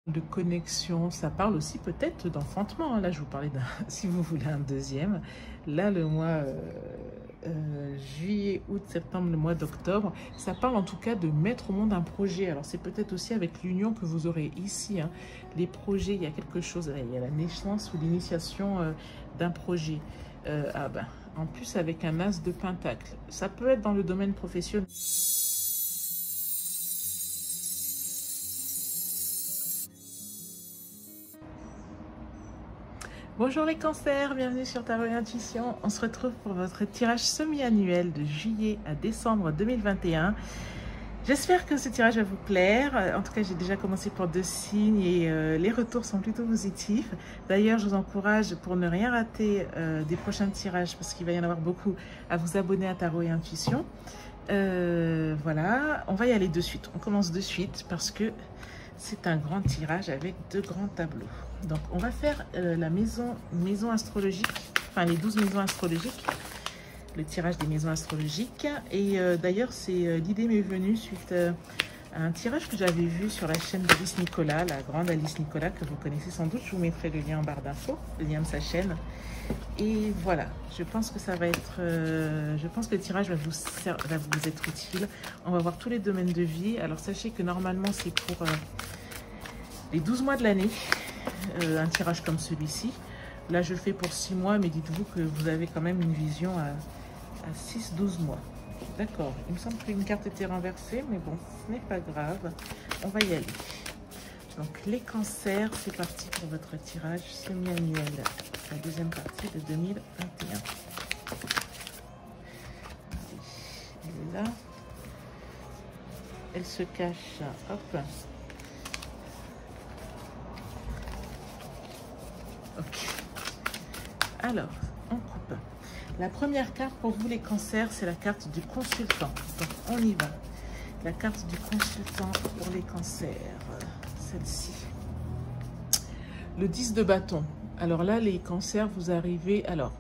de connexion, ça parle aussi peut-être d'enfantement, hein. Là, je vous parlais d'un, si vous voulez, un deuxième. Là, le mois juillet, août, septembre, le mois d'octobre, ça parle en tout cas de mettre au monde un projet. Alors, c'est peut-être aussi avec l'union que vous aurez ici, hein. Les projets, il y a quelque chose, il y a la naissance ou l'initiation d'un projet. Ah ben, en plus, avec un as de pentacle. Ça peut être dans le domaine professionnel. Bonjour les cancers, bienvenue sur Tarot et Intuition. On se retrouve pour votre tirage semi-annuel de juillet à décembre 2021. J'espère que ce tirage va vous plaire. En tout cas, j'ai déjà commencé pour 2 signes et les retours sont plutôt positifs. D'ailleurs, je vous encourage pour ne rien rater des prochains tirages parce qu'il va y en avoir beaucoup à vous abonner à Tarot et Intuition. Voilà, on va y aller de suite. On commence de suite parce que c'est un grand tirage avec 2 grands tableaux. Donc, on va faire la maison astrologique, enfin les 12 maisons astrologiques, le tirage des maisons astrologiques. Et d'ailleurs, l'idée m'est venue suite à un tirage que j'avais vu sur la chaîne d'Alice Nicolas, la grande Alice Nicolas, que vous connaissez sans doute. Je vous mettrai le lien en barre d'infos, le lien de sa chaîne. Et voilà, je pense que ça va être, je pense que le tirage va vous être utile. On va voir tous les domaines de vie. Alors, sachez que normalement, c'est pour les 12 mois de l'année. Un tirage comme celui-ci. Là, je le fais pour 6 mois, mais dites-vous que vous avez quand même une vision à 6-12 mois. D'accord. Il me semble qu'une carte était renversée, mais bon, ce n'est pas grave. On va y aller. Donc, les cancers, c'est parti pour votre tirage semi-annuel. La deuxième partie de 2021. Elle est là. Elle se cache. Hop. Ok. Alors, on coupe. La première carte pour vous les cancers, c'est la carte du consultant. Donc, on y va. La carte du consultant pour les cancers. Celle-ci. Le 10 de bâton. Alors là, les cancers, vous arrivez... Alors,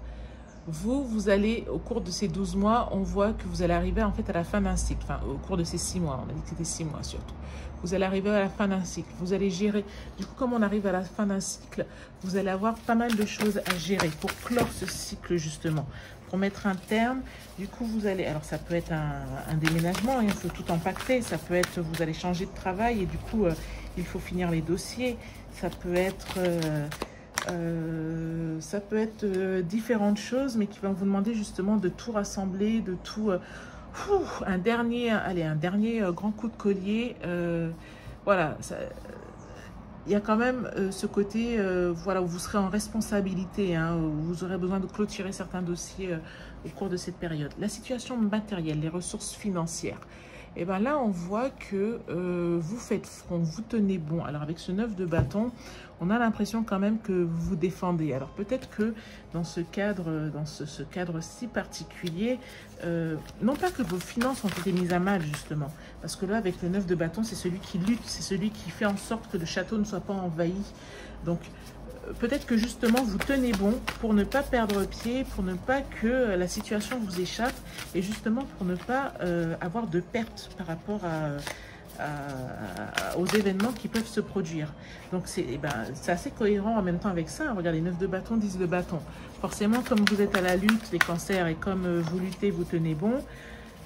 vous allez, au cours de ces 12 mois, on voit que vous allez arriver en fait à la fin d'un cycle. Enfin, au cours de ces 6 mois. On a dit que c'était 6 mois surtout. Vous allez arriver à la fin d'un cycle. Vous allez gérer. Du coup, comme on arrive à la fin d'un cycle, vous allez avoir pas mal de choses à gérer pour clore ce cycle justement. Pour mettre un terme. Du coup, vous allez... Alors, ça peut être un déménagement. Il faut tout empaqueter. Ça peut être... Vous allez changer de travail et du coup, il faut finir les dossiers. Ça peut être... différentes choses, mais qui vont vous demander justement de tout rassembler, de tout... un dernier grand coup de collier. Voilà, il y a quand même ce côté voilà, où vous serez en responsabilité, hein, où vous aurez besoin de clôturer certains dossiers au cours de cette période. La situation matérielle, les ressources financières. Et bien là, on voit que vous faites front, vous tenez bon. Alors avec ce 9 de bâton, on a l'impression quand même que vous vous défendez. Alors peut-être que dans ce cadre, ce cadre si particulier, non pas que vos finances ont été mises à mal justement, parce que là avec le 9 de bâton, c'est celui qui lutte, c'est celui qui fait en sorte que le château ne soit pas envahi. Donc peut-être que justement vous tenez bon pour ne pas perdre pied, pour ne pas que la situation vous échappe et justement pour ne pas avoir de pertes par rapport aux événements qui peuvent se produire. Donc c'est assez cohérent en même temps avec ça. Regardez, 9 de bâton, 10 de bâton. Forcément, comme vous êtes à la lutte, les cancers, et comme vous luttez, vous tenez bon.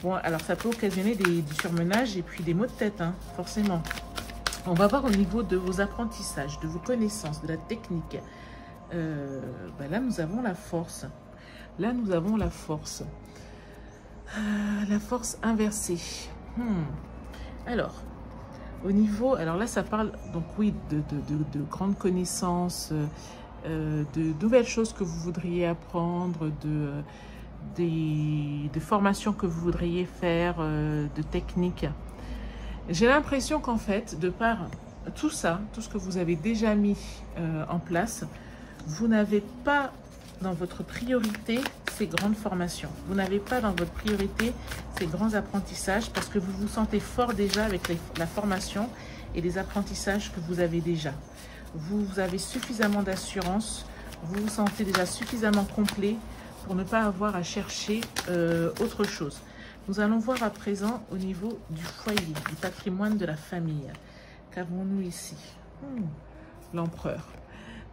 Bon, alors ça peut occasionner du surmenage et puis des maux de tête, hein, forcément. On va voir au niveau de vos apprentissages, de vos connaissances, de la technique. Là, nous avons la force. Là, nous avons la force. La force inversée. Alors, au niveau... Alors là, ça parle, donc oui, de grandes connaissances, de nouvelles choses que vous voudriez apprendre, de formations que vous voudriez faire, de techniques. J'ai l'impression qu'en fait, de par tout ça, tout ce que vous avez déjà mis en place, vous n'avez pas dans votre priorité ces grandes formations. Vous n'avez pas dans votre priorité ces grands apprentissages parce que vous vous sentez fort déjà avec la formation et les apprentissages que vous avez déjà. Vous avez suffisamment d'assurance, vous vous sentez déjà suffisamment complet pour ne pas avoir à chercher autre chose. Nous allons voir à présent au niveau du foyer, du patrimoine de la famille. Qu'avons-nous ici? L'empereur.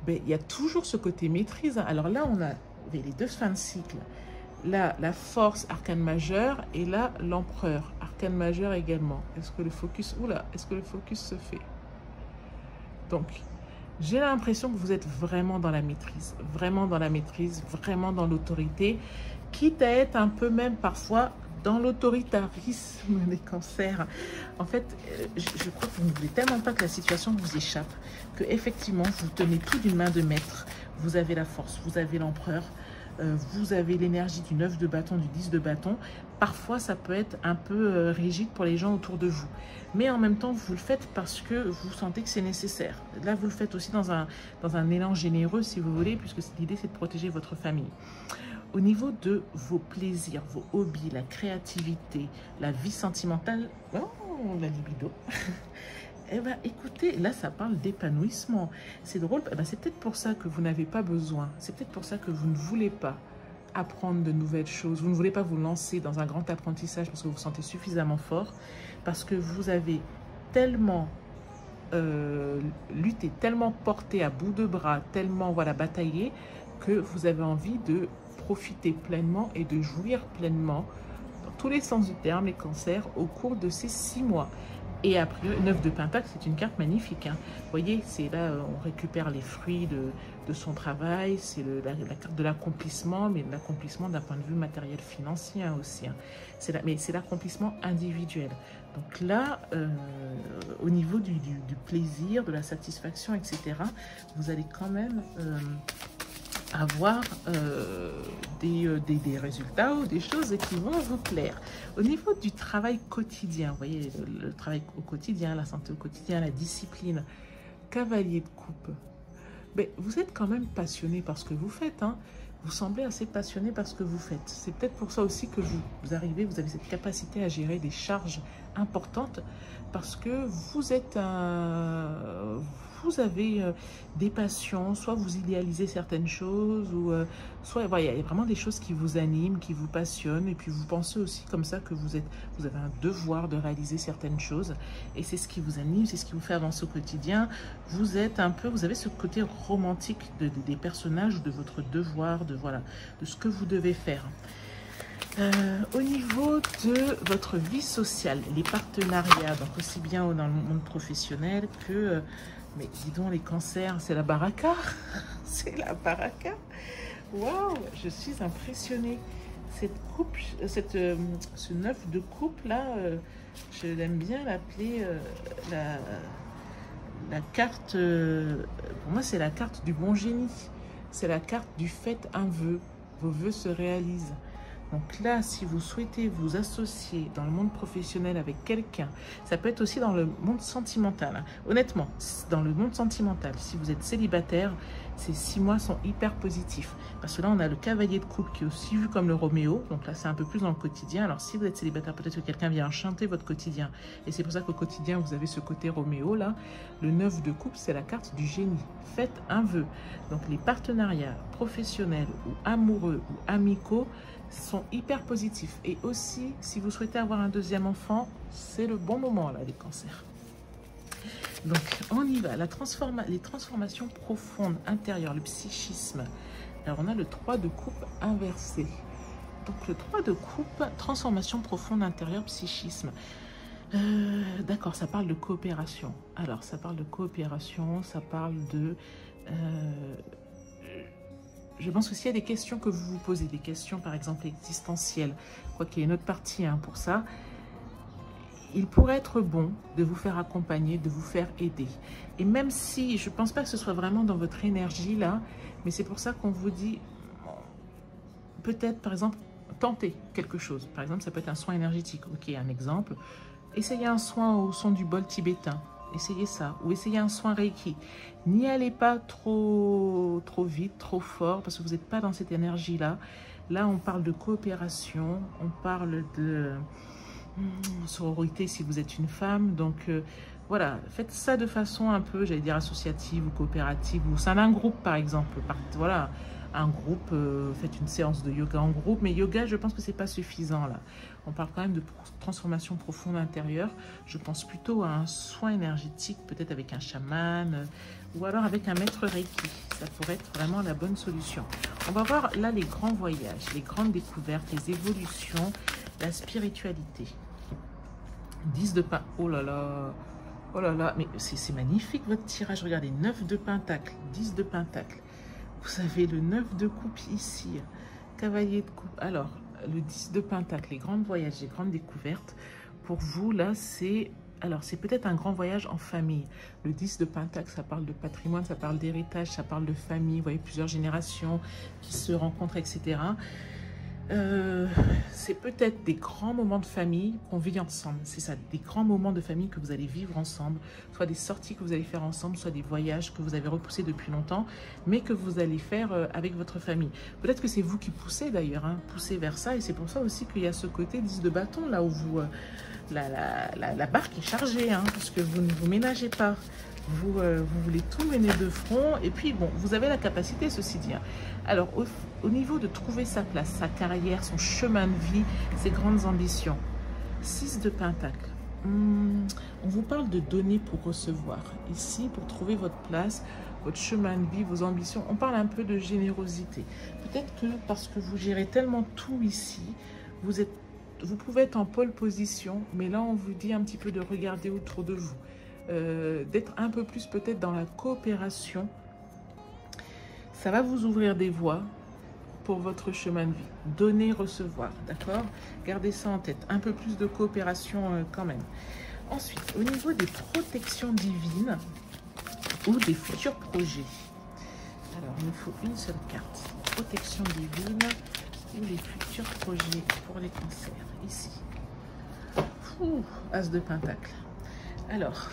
Ben, il y a toujours ce côté maîtrise. Alors là, on a les deux fins de cycle. Là, la force, arcane majeur, et là, l'empereur, arcane majeur également. Est-ce que le focus... Oula, est-ce que le focus se fait? Donc, j'ai l'impression que vous êtes vraiment dans la maîtrise, vraiment dans l'autorité, quitte à être un peu même parfois dans l'autoritarisme des cancers. En fait, je crois que vous ne voulez tellement pas que la situation vous échappe, que effectivement, vous tenez tout d'une main de maître. Vous avez la force, vous avez l'empereur, vous avez l'énergie du 9 de bâton, du 10 de bâton. Parfois, ça peut être un peu rigide pour les gens autour de vous. Mais en même temps, vous le faites parce que vous sentez que c'est nécessaire. Là, vous le faites aussi dans un élan généreux, si vous voulez, puisque l'idée, c'est de protéger votre famille. Au niveau de vos plaisirs, vos hobbies, la créativité, la vie sentimentale, oh, la libido. Eh bien, écoutez, là, ça parle d'épanouissement. C'est drôle, eh ben, c'est peut-être pour ça que vous n'avez pas besoin. C'est peut-être pour ça que vous ne voulez pas apprendre de nouvelles choses. Vous ne voulez pas vous lancer dans un grand apprentissage parce que vous vous sentez suffisamment fort, parce que vous avez tellement lutté, tellement porté à bout de bras, tellement voilà, bataillé, que vous avez envie de profiter pleinement et de jouir pleinement, dans tous les sens du terme, les cancers, au cours de ces 6 mois. Et après, 9 de Pentacle, c'est une carte magnifique. Hein. Vous voyez, c'est là, on récupère les fruits de son travail. C'est la carte de l'accomplissement, mais l'accomplissement d'un point de vue matériel financier hein, aussi. Hein. Mais c'est l'accomplissement individuel. Donc là, au niveau du plaisir, de la satisfaction, etc., vous allez quand même avoir des résultats ou des choses qui vont vous plaire. Au niveau du travail quotidien, vous voyez, le travail au quotidien, la santé au quotidien, la discipline, cavalier de coupe, mais vous êtes quand même passionné par ce que vous faites. Hein. Vous semblez assez passionné par ce que vous faites. C'est peut-être pour ça aussi que vous avez cette capacité à gérer des charges importantes parce que vous êtes vous avez des passions, soit vous idéalisez certaines choses, ou soit voilà, il y a vraiment des choses qui vous animent, qui vous passionnent, et puis vous pensez aussi comme ça que vous avez un devoir de réaliser certaines choses, et c'est ce qui vous anime, c'est ce qui vous fait avancer au quotidien. Vous avez ce côté romantique des personnages, de votre devoir, de ce que vous devez faire. Au niveau de votre vie sociale, les partenariats, donc aussi bien dans le monde professionnel que... mais dis donc, les cancers, c'est la baraka. C'est la baraka. Waouh, je suis impressionnée. Cette coupe, ce 9 de coupe là, je l'aime bien l'appeler la carte, pour moi c'est la carte du bon génie. C'est la carte du faites un vœu. Vos vœux se réalisent. Donc là, si vous souhaitez vous associer dans le monde professionnel avec quelqu'un, ça peut être aussi dans le monde sentimental. Hein. Honnêtement, dans le monde sentimental, si vous êtes célibataire, ces 6 mois sont hyper positifs. Parce que là, on a le cavalier de coupe qui est aussi vu comme le Roméo. Donc là, c'est un peu plus dans le quotidien. Alors si vous êtes célibataire, peut-être que quelqu'un vient enchanter votre quotidien. Et c'est pour ça qu'au quotidien, vous avez ce côté Roméo là. Le 9 de coupe, c'est la carte du génie. Faites un vœu. Donc les partenariats professionnels ou amoureux ou amicaux sont hyper positifs. Et aussi, si vous souhaitez avoir un deuxième enfant, c'est le bon moment là, les cancers. Donc, on y va. Les transformations profondes intérieures, le psychisme. Alors, on a le 3 de coupe inversé. Donc, le 3 de coupe, transformation profonde intérieure, psychisme. D'accord, ça parle de coopération. Alors, ça parle de coopération, ça parle de... je pense que s'il y a des questions que vous vous posez, des questions par exemple existentielles, quoi qu'il y ait une autre partie hein, pour ça, il pourrait être bon de vous faire accompagner, de vous faire aider. Et même si, je ne pense pas que ce soit vraiment dans votre énergie là, mais c'est pour ça qu'on vous dit, peut-être par exemple, tenter quelque chose. Par exemple, ça peut être un soin énergétique. Ok, un exemple. Essayez un soin au son du bol tibétain. Essayez ça. Ou essayez un soin Reiki. N'y allez pas trop vite, trop fort, parce que vous n'êtes pas dans cette énergie-là. Là, on parle de coopération, on parle de sororité si vous êtes une femme. Donc, voilà, faites ça de façon un peu, j'allais dire, associative ou coopérative, ou sein d'un groupe, par exemple. Voilà, un groupe, faites une séance de yoga en groupe. Mais yoga, je pense que c'est pas suffisant là. On parle quand même de transformation profonde intérieure. Je pense plutôt à un soin énergétique, peut-être avec un chaman ou alors avec un maître Reiki. Ça pourrait être vraiment la bonne solution. On va voir là les grands voyages, les grandes découvertes, les évolutions, la spiritualité. 10 de pain. Oh là là. Oh là là. Mais c'est magnifique votre tirage. Regardez, 9 de pentacle, 10 de pentacle. Vous avez le 9 de coupe ici. Cavalier de coupe. Alors, le 10 de pentacle, les grands voyages, les grandes découvertes. Pour vous, là, c'est... Alors, c'est peut-être un grand voyage en famille. Le 10 de pentacle, ça parle de patrimoine, ça parle d'héritage, ça parle de famille. Vous voyez, plusieurs générations qui se rencontrent, etc. C'est peut-être des grands moments de famille qu'on vit ensemble. C'est ça, des grands moments de famille que vous allez vivre ensemble. Soit des sorties que vous allez faire ensemble, soit des voyages que vous avez repoussés depuis longtemps, mais que vous allez faire avec votre famille. Peut-être que c'est vous qui poussez d'ailleurs, hein, poussez vers ça. Et c'est pour ça aussi qu'il y a ce côté 10 de bâton, là où vous... la barque est chargée, hein, parce que vous ne vous ménagez pas. Vous voulez tout mener de front. Et puis, bon, vous avez la capacité, ceci dit. Hein. Alors, au niveau de trouver sa place, sa carrière, son chemin de vie, ses grandes ambitions. 6 de pentacle. On vous parle de donner pour recevoir. Ici, pour trouver votre place, votre chemin de vie, vos ambitions, on parle un peu de générosité. Peut-être que parce que vous gérez tellement tout ici, vous pouvez être en pole position, mais là, on vous dit un petit peu de regarder autour de vous. D'être un peu plus peut-être dans la coopération. Ça va vous ouvrir des voies pour votre chemin de vie. Donner, recevoir, d'accord? Gardez ça en tête. Un peu plus de coopération quand même. Ensuite, au niveau des protections divines ou des futurs projets. Alors, il nous faut une seule carte. Protection divine ou les futurs projets pour les cancers. Ici. As de pentacle. Alors,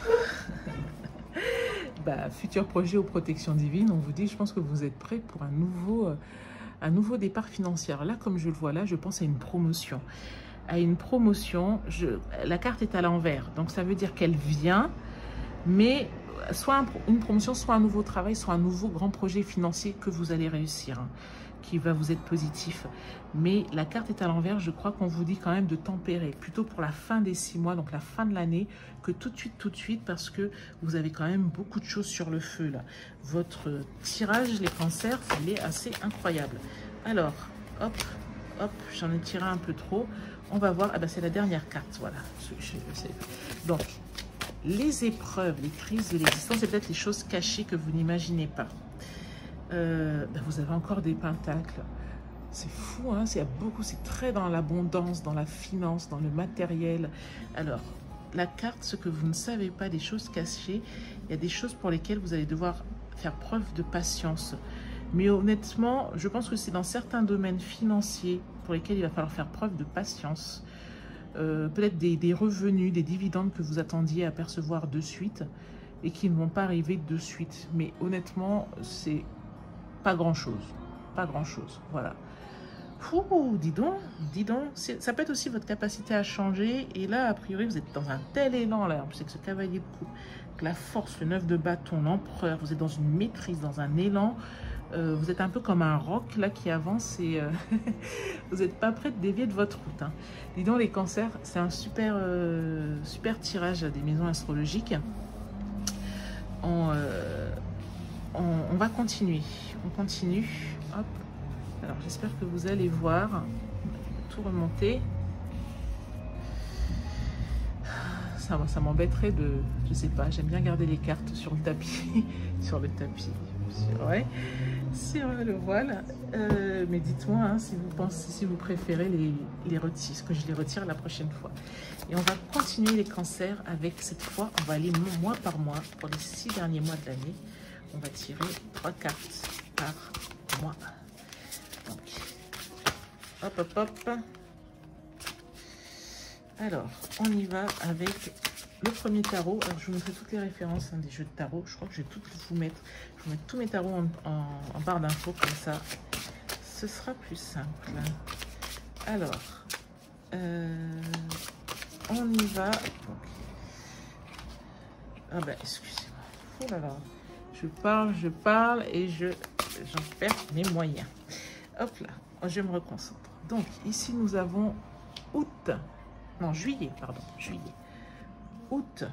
futur projet ou protection divine, on vous dit, je pense que vous êtes prêts pour un nouveau départ financier. Alors là, comme je le vois là, je pense à une promotion. À une promotion, la carte est à l'envers, donc ça veut dire qu'elle vient, mais soit une promotion, soit un nouveau travail, soit un nouveau grand projet financier que vous allez réussir, hein, qui va vous être positif. Mais la carte est à l'envers, je crois qu'on vous dit quand même de tempérer, plutôt pour la fin des 6 mois, donc la fin de l'année, que tout de suite, parce que vous avez quand même beaucoup de choses sur le feu là. Votre tirage, les cancers, il est assez incroyable. Alors, hop, hop, j'en ai tiré un peu trop. On va voir, ah ben c'est la dernière carte, voilà. Donc, les épreuves, les crises de l'existence, c'est peut-être les choses cachées que vous n'imaginez pas. Vous avez encore des pentacles. C'est fou, hein? C'est très dans l'abondance, dans la finance, dans le matériel. Alors, la carte, ce que vous ne savez pas, des choses cachées, il y a des choses pour lesquelles vous allez devoir faire preuve de patience. Mais honnêtement, je pense que c'est dans certains domaines financiers pour lesquels il va falloir faire preuve de patience. Peut-être des revenus, des dividendes que vous attendiez à percevoir de suite et qui ne vont pas arriver de suite. Mais honnêtement, c'est pas grand-chose. Pas grand-chose, voilà. Ouh, dis donc, ça peut être aussi votre capacité à changer. Et là, a priori, vous êtes dans un tel élan, là, en plus avec ce cavalier de coupe, la force, le 9 de bâton, l'empereur, vous êtes dans une maîtrise, dans un élan. Vous êtes un peu comme un roc, là, qui avance et vous n'êtes pas prêt de dévier de votre route. Hein. Dis donc, les cancers, c'est un super tirage des maisons astrologiques. On va continuer. On continue. Hop. Alors, j'espère que vous allez voir. Tout remonter. Ça m'embêterait de... Je sais pas, j'aime bien garder les cartes sur le tapis. Sur le tapis. Sur le voile. Mais dites-moi hein, si vous préférez les retirer, que je les retire la prochaine fois. Et on va continuer les cancers avec cette fois, on va aller mois par mois pour les 6 derniers mois de l'année. On va tirer 3 cartes par mois. Donc, hop, hop, hop. Alors, on y va avec le premier tarot. Alors, je vous mettrai toutes les références hein, des jeux de tarot. Je crois que je vais toutes vous mettre. Je vais mettre tous mes tarots en barre d'infos, comme ça, ce sera plus simple. Alors, on y va. Donc, ah ben, excusez-moi. Oh là là. je parle et j'en perds mes moyens. Hop là, je me reconcentre. Donc, ici, nous avons août. Non, juillet, pardon. Juillet. Août.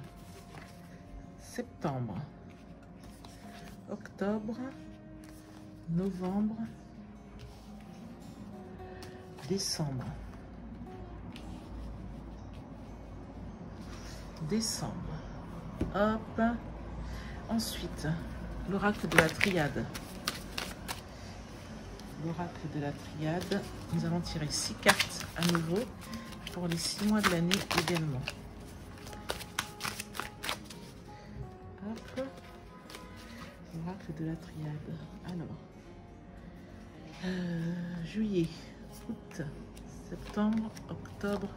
Septembre. Octobre. Novembre. Décembre. Décembre. Hop. Ensuite, l'oracle de la triade. L'oracle de la triade. Nous allons tirer 6 cartes à nouveau pour les 6 mois de l'année également. Hop. L'oracle de la triade. Alors, juillet, août, septembre, octobre,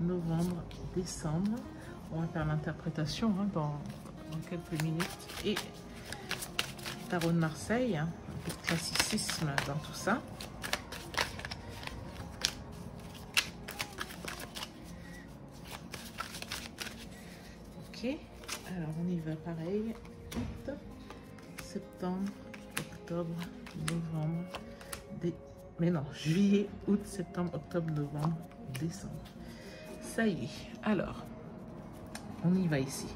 novembre, décembre. On va faire l'interprétation hein, dans quelques minutes. Et Tarot de Marseille, hein, un peu de classicisme dans tout ça. Ok, alors on y va pareil. Août, septembre, octobre, novembre, mais non, juillet, août, septembre, octobre, novembre, décembre. Ça y est, alors, on y va ici.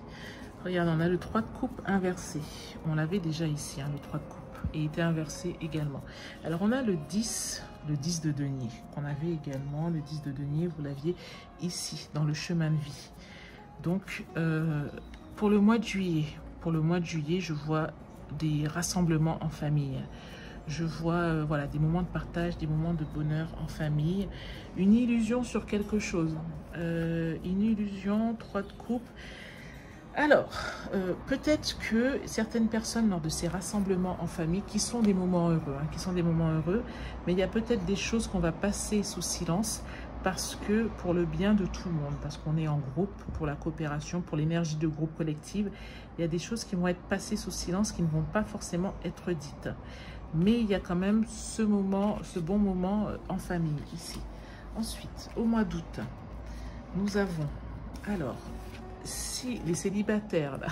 Regarde, on a le 3 de coupe inversé. On l'avait déjà ici, hein, le 3 de coupe. Et il était inversé également. Alors, on a le 10 de denier qu'on avait également. Le 10 de denier, vous l'aviez ici, dans le chemin de vie. Donc, pour le mois de juillet, je vois des rassemblements en famille. Je vois voilà, des moments de partage, des moments de bonheur en famille. Une illusion sur quelque chose. Une illusion, 3 de coupe. Alors, peut-être que certaines personnes, lors de ces rassemblements en famille, qui sont des moments heureux, hein, mais il y a peut-être des choses qu'on va passer sous silence parce que pour le bien de tout le monde, parce qu'on est en groupe, pour la coopération, pour l'énergie de groupe collective, il y a des choses qui vont être passées sous silence, qui ne vont pas forcément être dites. Mais il y a quand même ce bon moment en famille ici. Ensuite, au mois d'août, nous avons, alors, si les célibataires, là,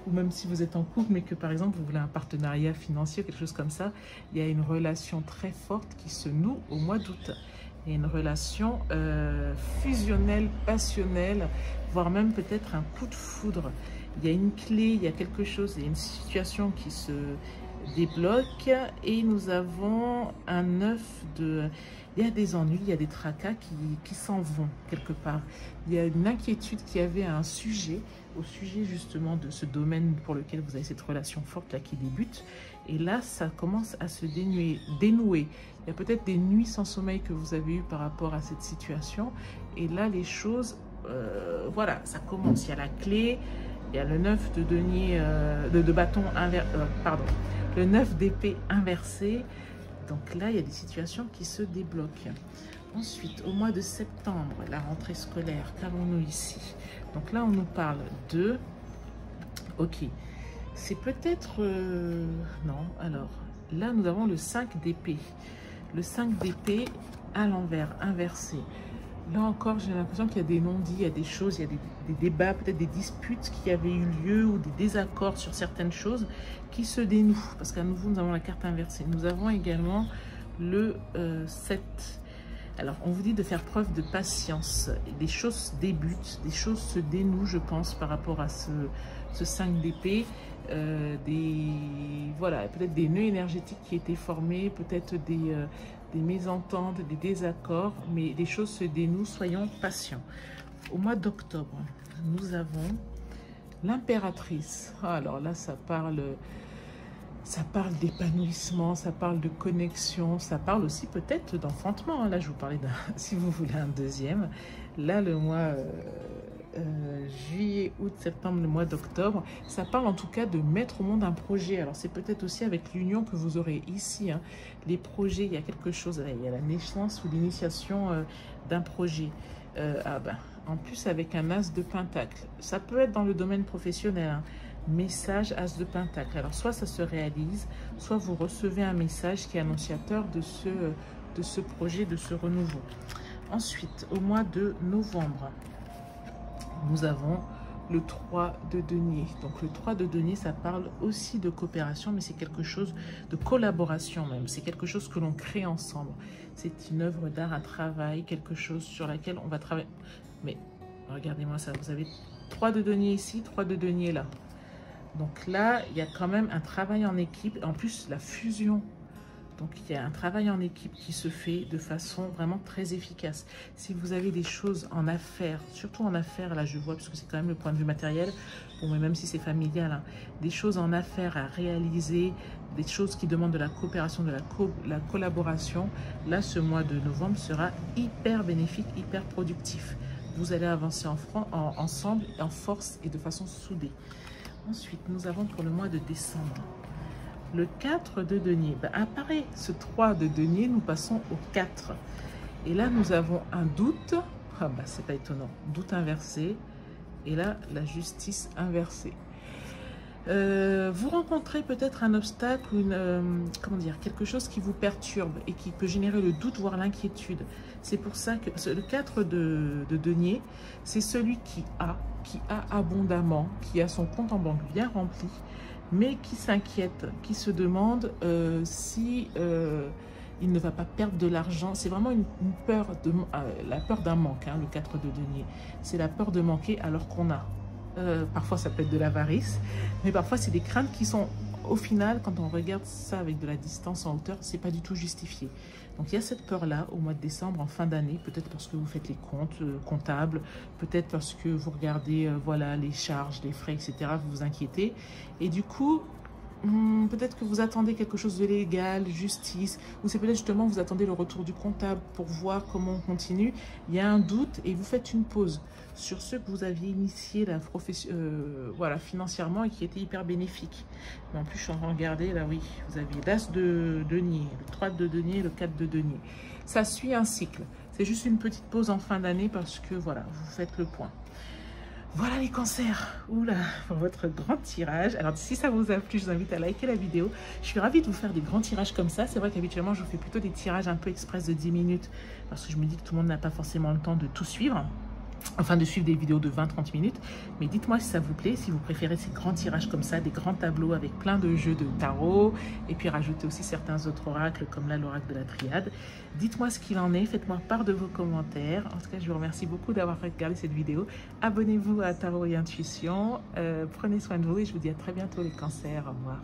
ou même si vous êtes en couple, mais que par exemple, vous voulez un partenariat financier, quelque chose comme ça, il y a une relation très forte qui se noue au mois d'août. Il y a une relation fusionnelle, passionnelle, voire même peut-être un coup de foudre. Il y a une clé, il y a quelque chose, il y a une situation qui se débloque et nous avons un 9 de... Il y a des ennuis, il y a des tracas qui s'en vont quelque part. Il y a une inquiétude qui avait à un sujet, au sujet justement de ce domaine pour lequel vous avez cette relation forte là qui débute. Et là, ça commence à se dénouer. Il y a peut-être des nuits sans sommeil que vous avez eues par rapport à cette situation. Et là, les choses, voilà, ça commence. Il y a la clé, il y a le 9 de denier, de bâton inversé, pardon, le 9 d'épée inversé. Donc là, il y a des situations qui se débloquent. Ensuite, au mois de septembre, la rentrée scolaire, qu'avons-nous ici? Donc là, on nous parle de... Ok, c'est peut-être... non, alors, là, nous avons le 5 d'épée. Le 5 d'épée à l'envers, inversé. Là encore, j'ai l'impression qu'il y a des non-dits, il y a des choses, il y a des débats, peut-être des disputes qui avaient eu lieu ou des désaccords sur certaines choses qui se dénouent. Parce qu'à nouveau, nous avons la carte inversée. Nous avons également le 7. Alors, on vous dit de faire preuve de patience. Des choses débutent, des choses se dénouent, je pense, par rapport à ce 5 d'épée. Voilà, peut-être des nœuds énergétiques qui étaient formés, peut-être des mésententes, des désaccords, mais les choses se dénouent, soyons patients. Au mois d'octobre, nous avons l'impératrice. Alors là, ça parle d'épanouissement, ça parle de connexion, ça parle aussi peut-être d'enfantement. Là, je vous parlais si vous voulez un deuxième. Là, le mois juillet, août, septembre, le mois d'octobre, ça parle en tout cas de mettre au monde un projet. Alors, c'est peut-être aussi avec l'union que vous aurez ici, hein, les projets, il y a quelque chose, il y a la naissance ou l'initiation d'un projet. En plus, avec un as de pentacle. Ça peut être dans le domaine professionnel, hein. Message as de pentacle. Alors, soit ça se réalise, soit vous recevez un message qui est annonciateur de ce projet, de ce renouveau. Ensuite, au mois de novembre, nous avons le 3 de denier. Donc le 3 de denier, ça parle aussi de coopération, mais c'est quelque chose de collaboration même. C'est quelque chose que l'on crée ensemble. C'est une œuvre d'art, un travail, quelque chose sur laquelle on va travailler. Mais regardez-moi ça, vous avez 3 de denier ici, 3 de denier là. Donc là, il y a quand même un travail en équipe. En plus, la fusion. Donc, il y a un travail en équipe qui se fait de façon vraiment très efficace. Si vous avez des choses en affaires, surtout en affaires, là je vois, parce que c'est quand même le point de vue matériel, bon, mais même si c'est familial, hein, des choses en affaires à réaliser, des choses qui demandent de la coopération, de la collaboration, là, ce mois de novembre sera hyper bénéfique, hyper productif. Vous allez avancer ensemble, en force et de façon soudée. Ensuite, nous avons pour le mois de décembre le 4 de denier. Ben, apparaît ce 3 de denier, nous passons au 4. Et là, nous avons un doute. Ah ben, c'est pas étonnant. Doute inversé. Et là, la justice inversée. Vous rencontrez peut-être un obstacle ou comment dire, quelque chose qui vous perturbe et qui peut générer le doute, voire l'inquiétude. C'est pour ça que le 4 de denier, c'est celui qui a abondamment, qui a son compte en banque bien rempli, mais qui s'inquiète, qui se demande si il ne va pas perdre de l'argent. C'est vraiment une peur, la peur d'un manque, hein, le 4 de denier. C'est la peur de manquer alors qu'on a. Parfois, ça peut être de l'avarice, mais parfois, c'est des craintes qui sont, au final, quand on regarde ça avec de la distance en hauteur, c'est pas du tout justifié. Donc, il y a cette peur-là au mois de décembre, en fin d'année, peut-être parce que vous faites les comptes comptables, peut-être parce que vous regardez voilà, les charges, les frais, etc. Vous vous inquiétez. Et du coup, peut-être que vous attendez quelque chose de légal, justice, ou c'est peut-être justement vous attendez le retour du comptable pour voir comment on continue. Il y a un doute et vous faites une pause sur ce que vous aviez initié la voilà, financièrement et qui était hyper bénéfique. Mais en plus, je suis en train de regarder, là oui, vous aviez l'As de denier, le 3 de denier, le 4 de denier. Ça suit un cycle. C'est juste une petite pause en fin d'année parce que voilà, vous faites le point. Voilà les cancers, oula, pour votre grand tirage. Alors si ça vous a plu, je vous invite à liker la vidéo. Je suis ravie de vous faire des grands tirages comme ça. C'est vrai qu'habituellement, je vous fais plutôt des tirages un peu express de 10 minutes parce que je me dis que tout le monde n'a pas forcément le temps de tout suivre. Enfin, de suivre des vidéos de 20-30 minutes. Mais dites-moi si ça vous plaît, si vous préférez ces grands tirages comme ça, des grands tableaux avec plein de jeux de tarot. Et puis rajouter aussi certains autres oracles, comme là, l'oracle de la triade. Dites-moi ce qu'il en est, faites-moi part de vos commentaires. En tout cas, je vous remercie beaucoup d'avoir regardé cette vidéo. Abonnez-vous à Tarot et Intuition. Prenez soin de vous et je vous dis à très bientôt les cancers. Au revoir.